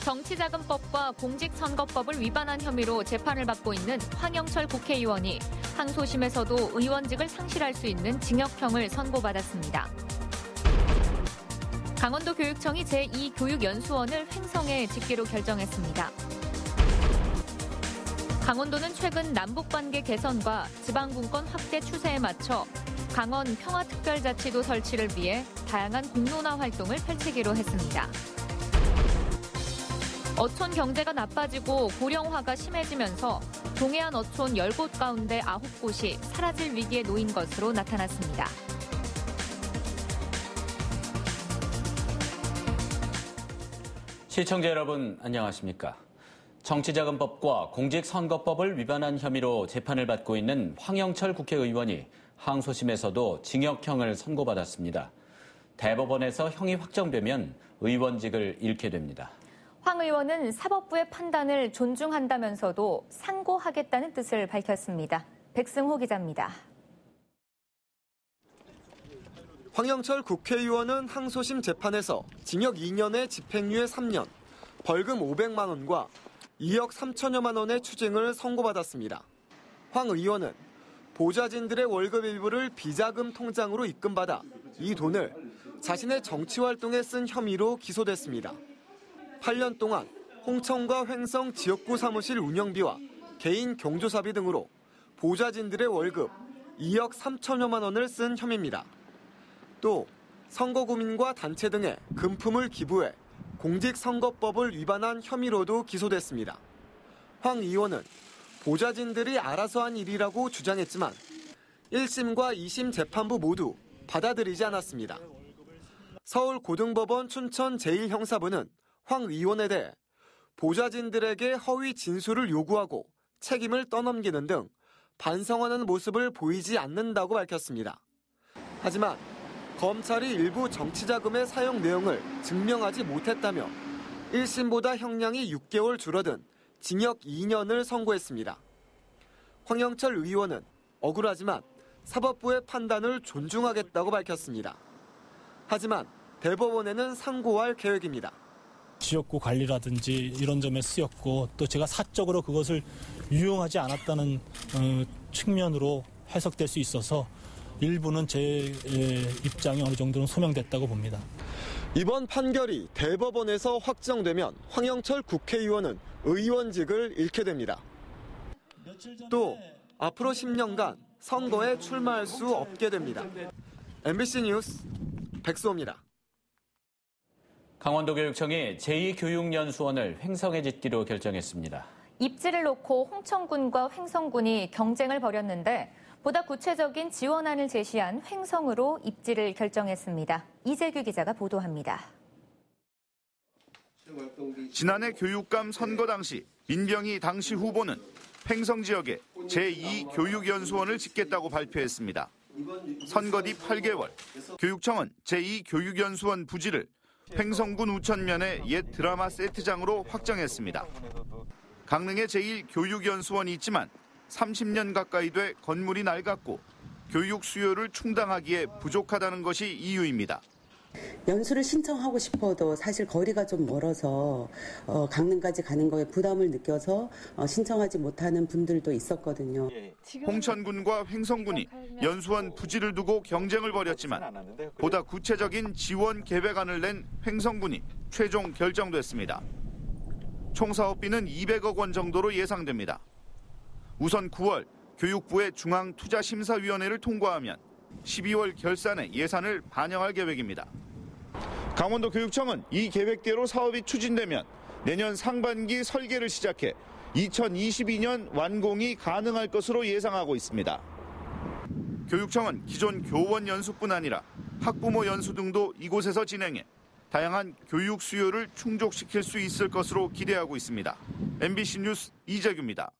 정치자금법과 공직선거법을 위반한 혐의로 재판을 받고 있는 황영철 국회의원이 항소심에서도 의원직을 상실할 수 있는 징역형을 선고받았습니다. 강원도교육청이 제2교육연수원을 횡성에 짓기로 결정했습니다. 강원도는 최근 남북관계 개선과 지방분권 확대 추세에 맞춰 강원 평화특별자치도 설치를 위해 다양한 공론화 활동을 펼치기로 했습니다. 어촌 경제가 나빠지고 고령화가 심해지면서 동해안 어촌 10곳 가운데 9곳이 사라질 위기에 놓인 것으로 나타났습니다. 시청자 여러분, 안녕하십니까? 정치자금법과 공직선거법을 위반한 혐의로 재판을 받고 있는 황영철 국회의원이 항소심에서도 징역형을 선고받았습니다. 대법원에서 형이 확정되면 의원직을 잃게 됩니다. 황 의원은 사법부의 판단을 존중한다면서도 상고하겠다는 뜻을 밝혔습니다. 백승호 기자입니다. 황영철 국회의원은 항소심 재판에서 징역 2년에 집행유예 3년, 벌금 500만 원과 2억 3천여만 원의 추징을 선고받았습니다. 황 의원은 보좌진들의 월급 일부를 비자금 통장으로 입금받아 이 돈을 자신의 정치활동에 쓴 혐의로 기소됐습니다. 8년 동안 홍천과 횡성 지역구 사무실 운영비와 개인 경조사비 등으로 보좌진들의 월급 2억 3천여만 원을 쓴 혐의입니다. 또 선거구민과 단체 등의 금품을 기부해 공직선거법을 위반한 혐의로도 기소됐습니다. 황 의원은 보좌진들이 알아서 한 일이라고 주장했지만 1심과 2심 재판부 모두 받아들이지 않았습니다. 서울고등법원 춘천 제1형사부는 황 의원에 대해 보좌진들에게 허위 진술을 요구하고 책임을 떠넘기는 등 반성하는 모습을 보이지 않는다고 밝혔습니다. 하지만 검찰이 일부 정치자금의 사용 내용을 증명하지 못했다며 1심보다 형량이 6개월 줄어든 징역 2년을 선고했습니다. 황영철 의원은 억울하지만 사법부의 판단을 존중하겠다고 밝혔습니다. 하지만 대법원에는 상고할 계획입니다. 지역구 관리라든지 이런 점에 쓰였고 또 제가 사적으로 그것을 유용하지 않았다는 측면으로 해석될 수 있어서 일부는 제 입장이 어느 정도는 소명됐다고 봅니다. 이번 판결이 대법원에서 확정되면 황영철 국회의원은 의원직을 잃게 됩니다. 또 앞으로 10년간 선거에 출마할 수 없게 됩니다. MBC 뉴스 백수호입니다. 강원도교육청이 제2교육연수원을 횡성에 짓기로 결정했습니다. 입지를 놓고 홍천군과 횡성군이 경쟁을 벌였는데 보다 구체적인 지원안을 제시한 횡성으로 입지를 결정했습니다. 이재규 기자가 보도합니다. 지난해 교육감 선거 당시 민병희 당시 후보는 횡성 지역에 제2교육연수원을 짓겠다고 발표했습니다. 선거 뒤 8개월, 교육청은 제2교육연수원 부지를 횡성군 우천면의 옛 드라마 세트장으로 확정했습니다. 강릉에 제1교육연수원이 있지만 30년 가까이 돼 건물이 낡았고 교육 수요를 충당하기에 부족하다는 것이 이유입니다. 연수를 신청하고 싶어도 사실 거리가 좀 멀어서 강릉까지 가는 거에 부담을 느껴서 신청하지 못하는 분들도 있었거든요. 홍천군과 횡성군이 연수원 부지를 두고 경쟁을 벌였지만 보다 구체적인 지원 계획안을 낸 횡성군이 최종 결정됐습니다. 총 사업비는 200억 원 정도로 예상됩니다. 우선 9월 교육부의 중앙투자심사위원회를 통과하면 12월 결산에 예산을 반영할 계획입니다. 강원도 교육청은 이 계획대로 사업이 추진되면 내년 상반기 설계를 시작해 2022년 완공이 가능할 것으로 예상하고 있습니다. 교육청은 기존 교원 연수뿐 아니라 학부모 연수 등도 이곳에서 진행해 다양한 교육 수요를 충족시킬 수 있을 것으로 기대하고 있습니다. MBC 뉴스 이재규입니다.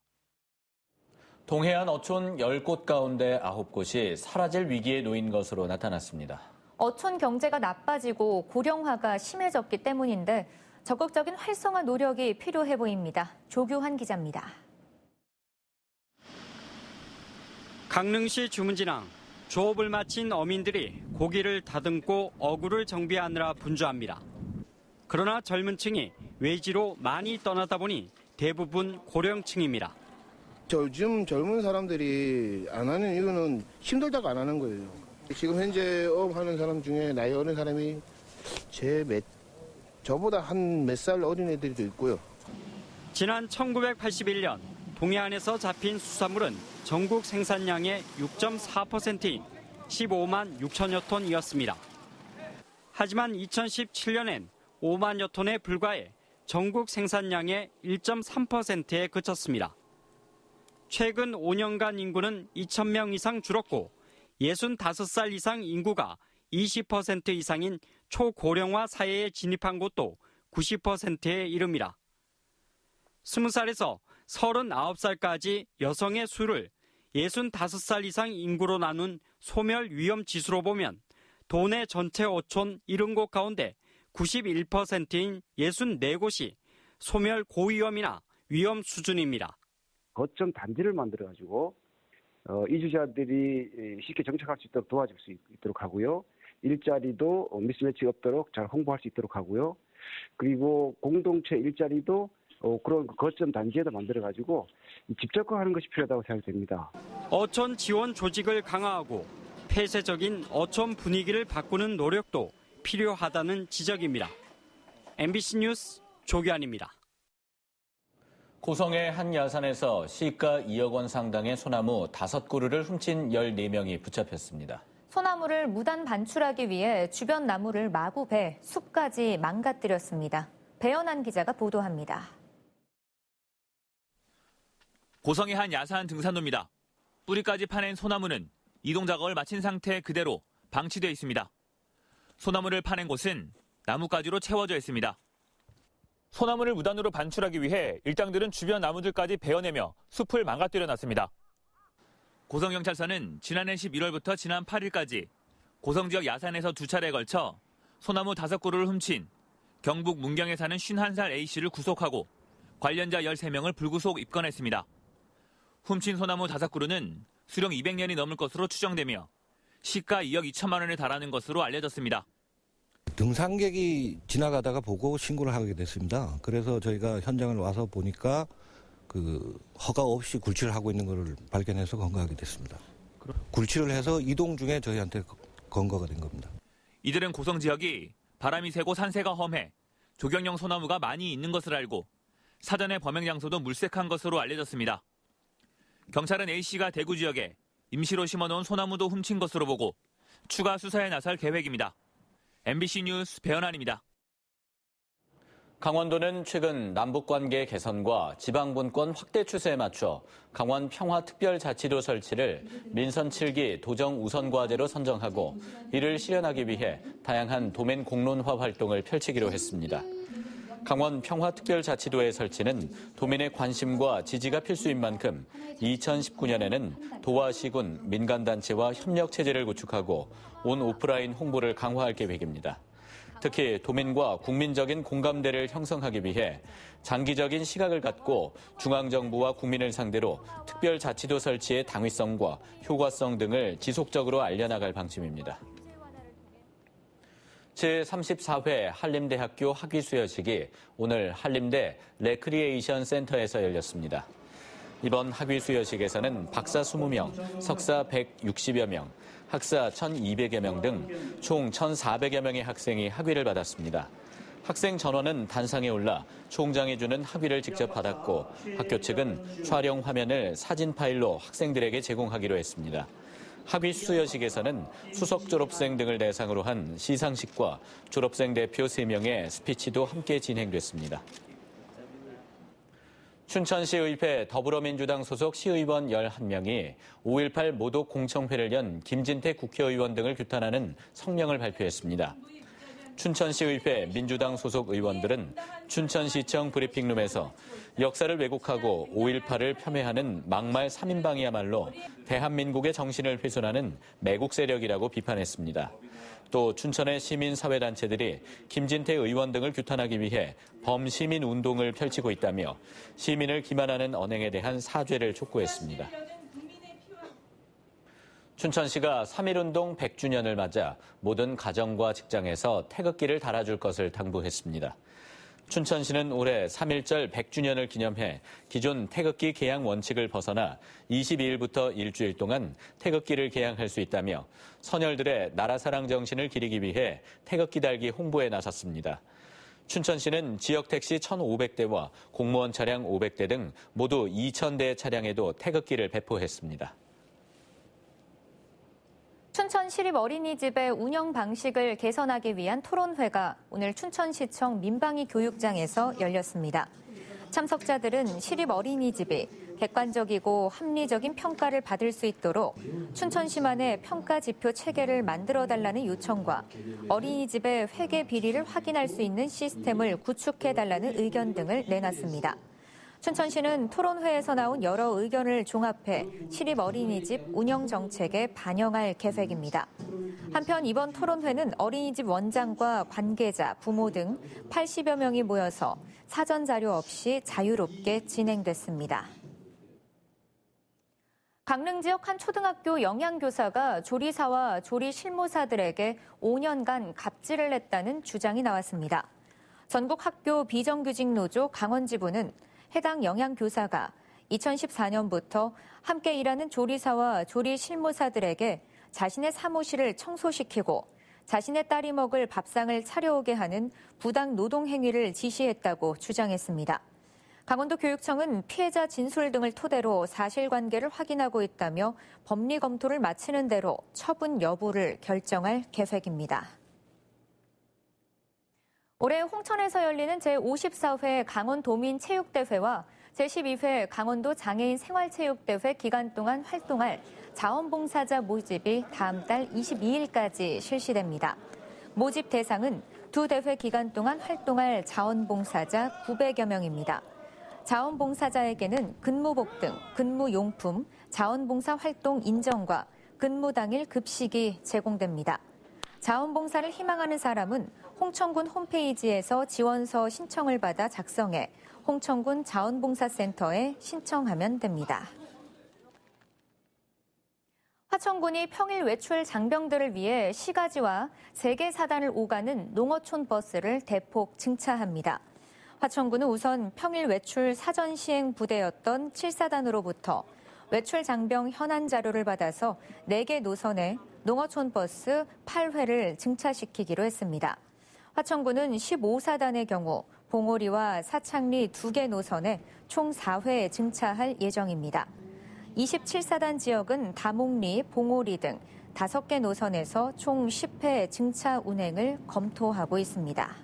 동해안 어촌 10곳 가운데 9곳이 사라질 위기에 놓인 것으로 나타났습니다. 어촌 경제가 나빠지고 고령화가 심해졌기 때문인데 적극적인 활성화 노력이 필요해 보입니다. 조규환 기자입니다. 강릉시 주문진항, 조업을 마친 어민들이 고기를 다듬고 어구를 정비하느라 분주합니다. 그러나 젊은 층이 외지로 많이 떠나다 보니 대부분 고령층입니다. 요즘 젊은 사람들이 안 하는 이유는 힘들다고 안 하는 거예요. 지금 현재 업하는 사람 중에 나이 어린 사람이 저보다 한 몇 살 어린 애들도 있고요. 지난 1981년 동해안에서 잡힌 수산물은 전국 생산량의 6.4%인 15만 6천여 톤이었습니다. 하지만 2017년엔 5만여 톤에 불과해 전국 생산량의 1.3%에 그쳤습니다. 최근 5년간 인구는 2,000명 이상 줄었고 65살 이상 인구가 20% 이상인 초고령화 사회에 진입한 곳도 90%에 이릅니다. 20살에서 39살까지 여성의 수를 65살 이상 인구로 나눈 소멸 위험 지수로 보면 도내 전체 어촌 70곳 가운데 91%인 64곳이 소멸 고위험이나 위험 수준입니다. 거점 단지를 만들어가지고 이주자들이 쉽게 정착할 수 있도록 도와줄 수 있도록 하고요. 일자리도 미스매치가 없도록 잘 홍보할 수 있도록 하고요. 그리고 공동체 일자리도 그런 거점 단지에다 만들어가지고 집적화하는 것이 필요하다고 생각됩니다. 어촌 지원 조직을 강화하고 폐쇄적인 어촌 분위기를 바꾸는 노력도 필요하다는 지적입니다. MBC 뉴스 조규환입니다. 고성의 한 야산에서 시가 2억 원 상당의 소나무 5그루를 훔친 14명이 붙잡혔습니다. 소나무를 무단 반출하기 위해 주변 나무를 마구 베 숲까지 망가뜨렸습니다. 배연한 기자가 보도합니다. 고성의 한 야산 등산로입니다. 뿌리까지 파낸 소나무는 이동 작업을 마친 상태 그대로 방치되어 있습니다. 소나무를 파낸 곳은 나뭇가지로 채워져 있습니다. 소나무를 무단으로 반출하기 위해 일당들은 주변 나무들까지 베어내며 숲을 망가뜨려놨습니다. 고성경찰서는 지난해 11월부터 지난 8일까지 고성 지역 야산에서 2차례에 걸쳐 소나무 5그루를 훔친 경북 문경에 사는 51살 A씨를 구속하고 관련자 13명을 불구속 입건했습니다. 훔친 소나무 5그루는 수령 200년이 넘을 것으로 추정되며 시가 2억 2천만 원에 달하는 것으로 알려졌습니다. 등산객이 지나가다가 보고 신고를 하게 됐습니다. 그래서 저희가 현장을 와서 보니까 허가 없이 굴치를 하고 있는 것을 발견해서 검거하게 됐습니다. 굴치를 해서 이동 중에 저희한테 검거가 된 겁니다. 이들은 고성 지역이 바람이 세고 산세가 험해 조경용 소나무가 많이 있는 것을 알고 사전에 범행 장소도 물색한 것으로 알려졌습니다. 경찰은 A씨가 대구 지역에 임시로 심어놓은 소나무도 훔친 것으로 보고 추가 수사에 나설 계획입니다. MBC 뉴스 배연환입니다. 강원도는 최근 남북관계 개선과 지방분권 확대 추세에 맞춰 강원 평화특별자치도 설치를 민선 7기 도정 우선과제로 선정하고 이를 실현하기 위해 다양한 도면 공론화 활동을 펼치기로 했습니다. 강원 평화특별자치도의 설치는 도민의 관심과 지지가 필수인 만큼 2019년에는 도와 시군, 민간단체와 협력체제를 구축하고 온 오프라인 홍보를 강화할 계획입니다. 특히 도민과 국민적인 공감대를 형성하기 위해 장기적인 시각을 갖고 중앙정부와 국민을 상대로 특별자치도 설치의 당위성과 효과성 등을 지속적으로 알려나갈 방침입니다. 제34회 한림대학교 학위 수여식이 오늘 한림대 레크리에이션 센터에서 열렸습니다. 이번 학위 수여식에서는 박사 20명, 석사 160여 명, 학사 1,200여 명 등 총 1,400여 명의 학생이 학위를 받았습니다. 학생 전원은 단상에 올라 총장이 주는 학위를 직접 받았고 학교 측은 촬영 화면을 사진 파일로 학생들에게 제공하기로 했습니다. 학위 수여식에서는 수석 졸업생 등을 대상으로 한 시상식과 졸업생 대표 3명의 스피치도 함께 진행됐습니다. 춘천시의회 더불어민주당 소속 시의원 11명이 5.18 모독 공청회를 연 김진태 국회의원 등을 규탄하는 성명을 발표했습니다. 춘천시의회 민주당 소속 의원들은 춘천시청 브리핑룸에서 역사를 왜곡하고 5.18을 폄훼하는 막말 3인방이야말로 대한민국의 정신을 훼손하는 매국 세력이라고 비판했습니다. 또 춘천의 시민사회단체들이 김진태 의원 등을 규탄하기 위해 범시민 운동을 펼치고 있다며 시민을 기만하는 언행에 대한 사죄를 촉구했습니다. 춘천시가 3.1운동 100주년을 맞아 모든 가정과 직장에서 태극기를 달아줄 것을 당부했습니다. 춘천시는 올해 3.1절 100주년을 기념해 기존 태극기 개양 원칙을 벗어나 22일부터 일주일 동안 태극기를 개양할 수 있다며 선열들의 나라사랑 정신을 기리기 위해 태극기 달기 홍보에 나섰습니다. 춘천시는 지역 택시 1,500대와 공무원 차량 500대 등 모두 2,000대 차량에도 태극기를 배포했습니다. 춘천 시립 어린이집의 운영 방식을 개선하기 위한 토론회가 오늘 춘천시청 민방위 교육장에서 열렸습니다. 참석자들은 시립 어린이집이 객관적이고 합리적인 평가를 받을 수 있도록 춘천시만의 평가 지표 체계를 만들어달라는 요청과 어린이집의 회계 비리를 확인할 수 있는 시스템을 구축해달라는 의견 등을 내놨습니다. 춘천시는 토론회에서 나온 여러 의견을 종합해 시립 어린이집 운영 정책에 반영할 계획입니다. 한편 이번 토론회는 어린이집 원장과 관계자, 부모 등 80여 명이 모여서 사전 자료 없이 자유롭게 진행됐습니다. 강릉 지역 한 초등학교 영양교사가 조리사와 조리 실무사들에게 5년간 갑질을 했다는 주장이 나왔습니다. 전국 학교 비정규직 노조 강원지부는 해당 영양교사가 2014년부터 함께 일하는 조리사와 조리 실무사들에게 자신의 사무실을 청소시키고 자신의 딸이 먹을 밥상을 차려오게 하는 부당 노동 행위를 지시했다고 주장했습니다. 강원도 교육청은 피해자 진술 등을 토대로 사실관계를 확인하고 있다며 법리 검토를 마치는 대로 처분 여부를 결정할 계획입니다. 올해 홍천에서 열리는 제54회 강원도민체육대회와 제12회 강원도 장애인 생활체육대회 기간 동안 활동할 자원봉사자 모집이 다음 달 22일까지 실시됩니다. 모집 대상은 두 대회 기간 동안 활동할 자원봉사자 900여 명입니다. 자원봉사자에게는 근무복 등 근무용품, 자원봉사 활동 인정과 근무 당일 급식이 제공됩니다. 자원봉사를 희망하는 사람은 홍천군 홈페이지에서 지원서 신청을 받아 작성해 홍천군 자원봉사센터에 신청하면 됩니다. 화천군이 평일 외출 장병들을 위해 시가지와 세계사단을 오가는 농어촌 버스를 대폭 증차합니다. 화천군은 우선 평일 외출 사전 시행 부대였던 7사단으로부터 외출 장병 현안 자료를 받아서 4개 노선에 농어촌 버스 8회를 증차시키기로 했습니다. 화천군은 15사단의 경우 봉오리와 사창리 2개 노선에 총 4회 증차할 예정입니다. 27사단 지역은 다목리, 봉오리 등 5개 노선에서 총 10회 증차 운행을 검토하고 있습니다.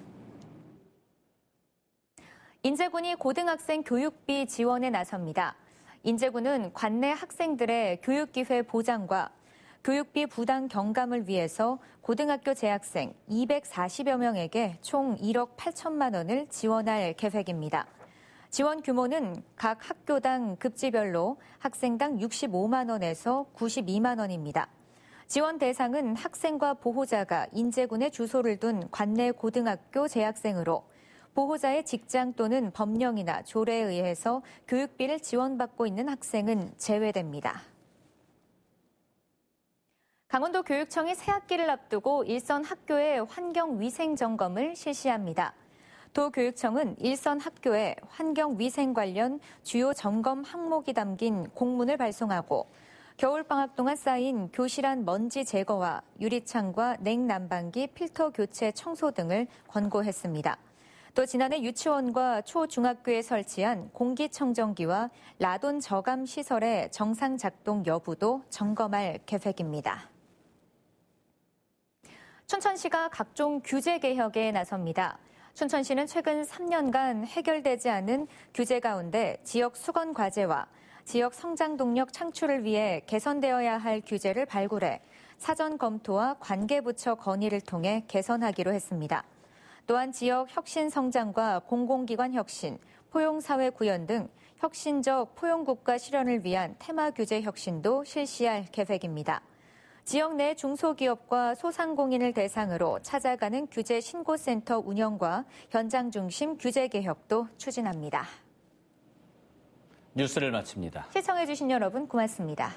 인제군이 고등학생 교육비 지원에 나섭니다. 인제군은 관내 학생들의 교육기회 보장과 교육비 부당 경감을 위해서 고등학교 재학생 240여 명에게 총 1억 8천만 원을 지원할 계획입니다. 지원 규모는 각 학교당 급지별로 학생당 65만 원에서 92만 원입니다. 지원 대상은 학생과 보호자가 인제군에 주소를 둔 관내 고등학교 재학생으로 보호자의 직장 또는 법령이나 조례에 의해서 교육비를 지원받고 있는 학생은 제외됩니다. 강원도 교육청이 새학기를 앞두고 일선 학교의 환경위생 점검을 실시합니다. 도교육청은 일선 학교에 환경위생 관련 주요 점검 항목이 담긴 공문을 발송하고 겨울방학 동안 쌓인 교실 안 먼지 제거와 유리창과 냉난방기 필터 교체 청소 등을 권고했습니다. 또 지난해 유치원과 초중학교에 설치한 공기청정기와 라돈 저감 시설의 정상 작동 여부도 점검할 계획입니다. 춘천시가 각종 규제 개혁에 나섭니다. 춘천시는 최근 3년간 해결되지 않은 규제 가운데 지역 수건 과제와 지역 성장 동력 창출을 위해 개선되어야 할 규제를 발굴해 사전 검토와 관계부처 건의를 통해 개선하기로 했습니다. 또한 지역 혁신 성장과 공공기관 혁신, 포용사회 구현 등 혁신적 포용국가 실현을 위한 테마 규제 혁신도 실시할 계획입니다. 지역 내 중소기업과 소상공인을 대상으로 찾아가는 규제 신고센터 운영과 현장 중심 규제 개혁도 추진합니다. 뉴스를 마칩니다. 시청해주신 여러분 고맙습니다.